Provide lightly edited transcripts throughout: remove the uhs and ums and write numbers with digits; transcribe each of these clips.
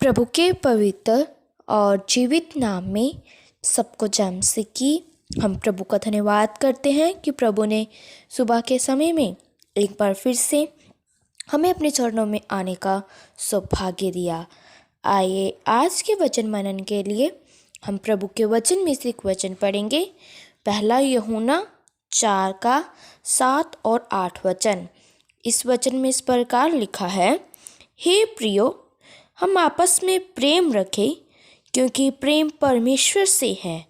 प्रभु के पवित्र और जीवित नाम में सबको जय मसीह की। हम प्रभु का धन्यवाद करते हैं कि प्रभु ने सुबह के समय में एक बार फिर से हमें अपने चरणों में आने का सौभाग्य दिया। आइए आज के वचन मनन के लिए हम प्रभु के वचन में से एक वचन पढ़ेंगे। पहला यूहन्ना 4 का 7 और 8 वचन। इस वचन में इस प्रकार लिखा है, हे प्रियो, हम आपस में प्रेम रखें, क्योंकि प्रेम परमेश्वर से है।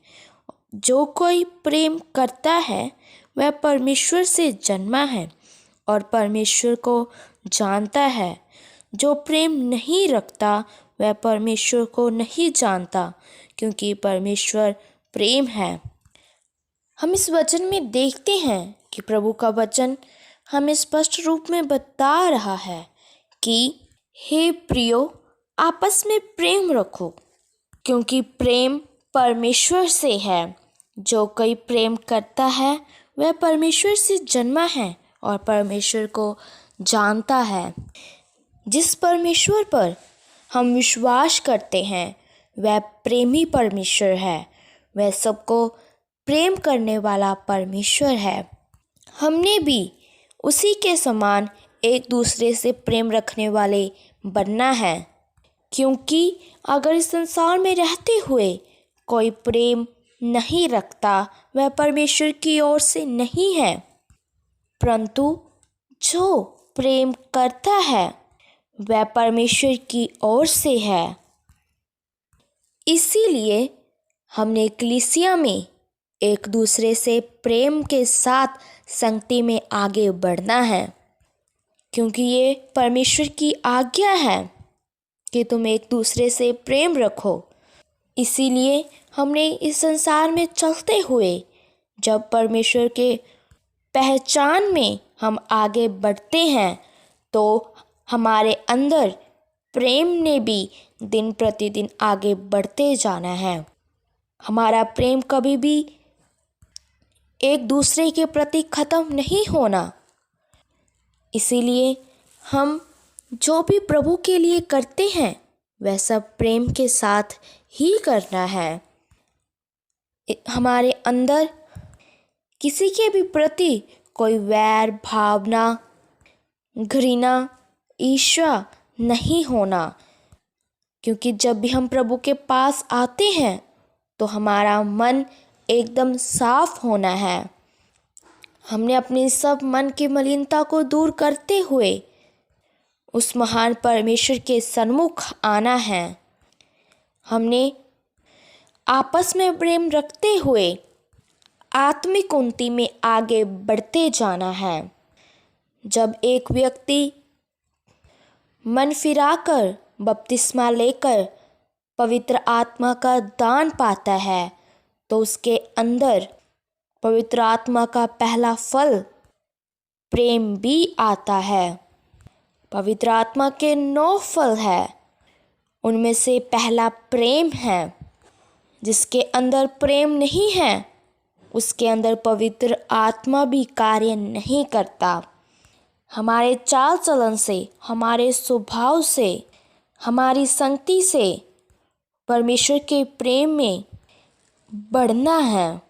जो कोई प्रेम करता है वह परमेश्वर से जन्मा है और परमेश्वर को जानता है। जो प्रेम नहीं रखता वह परमेश्वर को नहीं जानता, क्योंकि परमेश्वर प्रेम है। हम इस वचन में देखते हैं कि प्रभु का वचन हमें स्पष्ट रूप में बता रहा है कि हे प्रियो, आपस में प्रेम रखो, क्योंकि प्रेम परमेश्वर से है। जो कोई प्रेम करता है वह परमेश्वर से जन्मा है और परमेश्वर को जानता है। जिस परमेश्वर पर हम विश्वास करते हैं वह प्रेमी परमेश्वर है। वह सबको प्रेम करने वाला परमेश्वर है। हमने भी उसी के समान एक दूसरे से प्रेम रखने वाले बनना है, क्योंकि अगर इस संसार में रहते हुए कोई प्रेम नहीं रखता वह परमेश्वर की ओर से नहीं है। परंतु जो प्रेम करता है वह परमेश्वर की ओर से है। इसीलिए हमने कलीसिया में एक दूसरे से प्रेम के साथ संगति में आगे बढ़ना है, क्योंकि ये परमेश्वर की आज्ञा है कि तुम एक दूसरे से प्रेम रखो। इसीलिए हमने इस संसार में चलते हुए जब परमेश्वर के पहचान में हम आगे बढ़ते हैं तो हमारे अंदर प्रेम ने भी दिन प्रतिदिन आगे बढ़ते जाना है। हमारा प्रेम कभी भी एक दूसरे के प्रति ख़त्म नहीं होना। इसीलिए हम जो भी प्रभु के लिए करते हैं वह सब प्रेम के साथ ही करना है। हमारे अंदर किसी के भी प्रति कोई वैर भावना, घृणा, ईर्ष्या नहीं होना, क्योंकि जब भी हम प्रभु के पास आते हैं तो हमारा मन एकदम साफ होना है। हमने अपनी सब मन की मलिनता को दूर करते हुए उस महान परमेश्वर के सन्मुख आना है। हमने आपस में प्रेम रखते हुए आत्मिक उन्नति में आगे बढ़ते जाना है। जब एक व्यक्ति मन फिराकर बपतिस्मा लेकर पवित्र आत्मा का दान पाता है तो उसके अंदर पवित्र आत्मा का पहला फल प्रेम भी आता है। पवित्र आत्मा के 9 फल है, उनमें से पहला प्रेम है। जिसके अंदर प्रेम नहीं है उसके अंदर पवित्र आत्मा भी कार्य नहीं करता। हमारे चाल चलन से, हमारे स्वभाव से, हमारी संगति से परमेश्वर के प्रेम में बढ़ना है।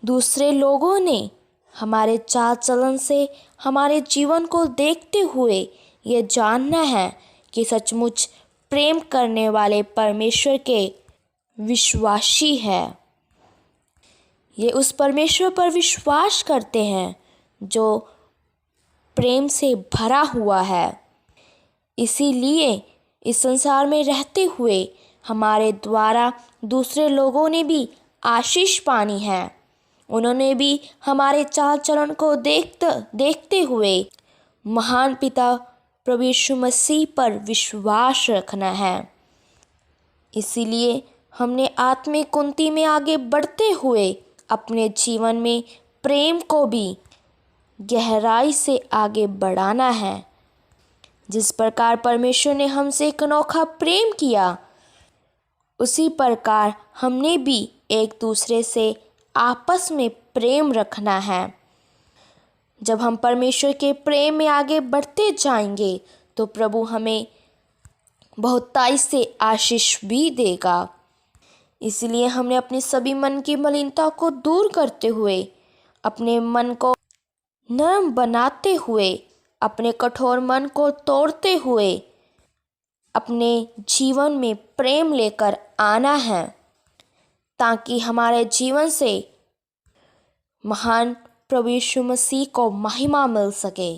दूसरे लोगों ने हमारे चाल चलन से, हमारे जीवन को देखते हुए ये जानना है कि सचमुच प्रेम करने वाले परमेश्वर के विश्वासी है। ये उस परमेश्वर पर विश्वास करते हैं जो प्रेम से भरा हुआ है। इसीलिए इस संसार में रहते हुए हमारे द्वारा दूसरे लोगों ने भी आशीष पानी है। उन्होंने भी हमारे चाल चलन को देखते हुए महान पिता प्रभु यीशु मसीह पर विश्वास रखना है। इसीलिए हमने आत्मिक उन्नति में आगे बढ़ते हुए अपने जीवन में प्रेम को भी गहराई से आगे बढ़ाना है। जिस प्रकार परमेश्वर ने हमसे एक अनोखा प्रेम किया उसी प्रकार हमने भी एक दूसरे से आपस में प्रेम रखना है। जब हम परमेश्वर के प्रेम में आगे बढ़ते जाएंगे तो प्रभु हमें बहुताई से आशीष भी देगा। इसलिए हमने अपनी सभी मन की मलिनता को दूर करते हुए, अपने मन को नरम बनाते हुए, अपने कठोर मन को तोड़ते हुए अपने जीवन में प्रेम लेकर आना है, ताकि हमारे जीवन से महान प्रभु यीशु मसीह को महिमा मिल सके।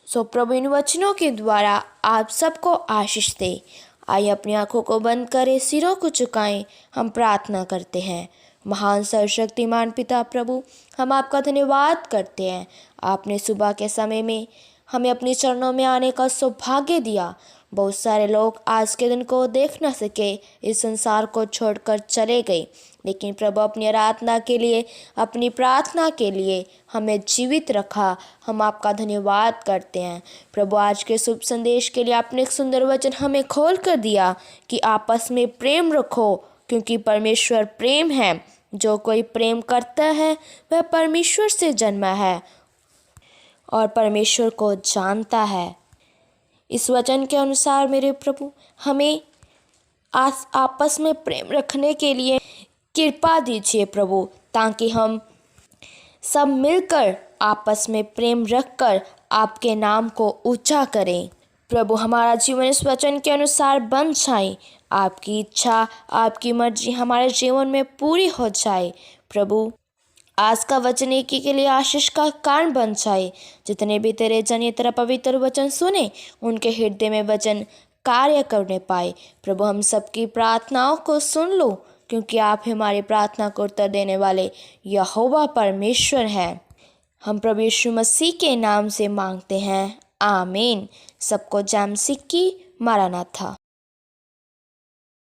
सो प्रभु इन वचनों के द्वारा आप सबको आशीष दे। आइए अपनी आंखों को बंद करें, सिरों को झुकाएं, हम प्रार्थना करते हैं। महान सर्वशक्तिमान पिता प्रभु, हम आपका धन्यवाद करते हैं। आपने सुबह के समय में हमें अपने चरणों में आने का सौभाग्य दिया। बहुत सारे लोग आज के दिन को देख न सके, इस संसार को छोड़कर चले गए, लेकिन प्रभु अपनी आराधना के लिए, अपनी प्रार्थना के लिए हमें जीवित रखा। हम आपका धन्यवाद करते हैं। प्रभु आज के शुभ संदेश के लिए आपने एक सुंदर वचन हमें खोल कर दिया कि आपस में प्रेम रखो, क्योंकि परमेश्वर प्रेम है। जो कोई प्रेम करता है वह परमेश्वर से जन्मा है और परमेश्वर को जानता है। इस वचन के अनुसार मेरे प्रभु हमें आपस में प्रेम रखने के लिए कृपा दीजिए प्रभु, ताकि हम सब मिलकर आपस में प्रेम रखकर आपके नाम को ऊंचा करें। प्रभु हमारा जीवन इस वचन के अनुसार बन जाए, आपकी इच्छा, आपकी मर्जी हमारे जीवन में पूरी हो जाए। प्रभु आज का वचन एक के लिए आशीष का कारण बन जाए। जितने भी तेरे जन ये तेरा पवित्र वचन सुने, उनके हृदय में वचन कार्य करने पाए। प्रभु हम सबकी प्रार्थनाओं को सुन लो, क्योंकि आप हमारी प्रार्थना को उत्तर देने वाले यहोवा परमेश्वर हैं। हम प्रभु यीशु मसीह के नाम से मांगते हैं, आमीन। सबको जय मसीह की। मारानाथा।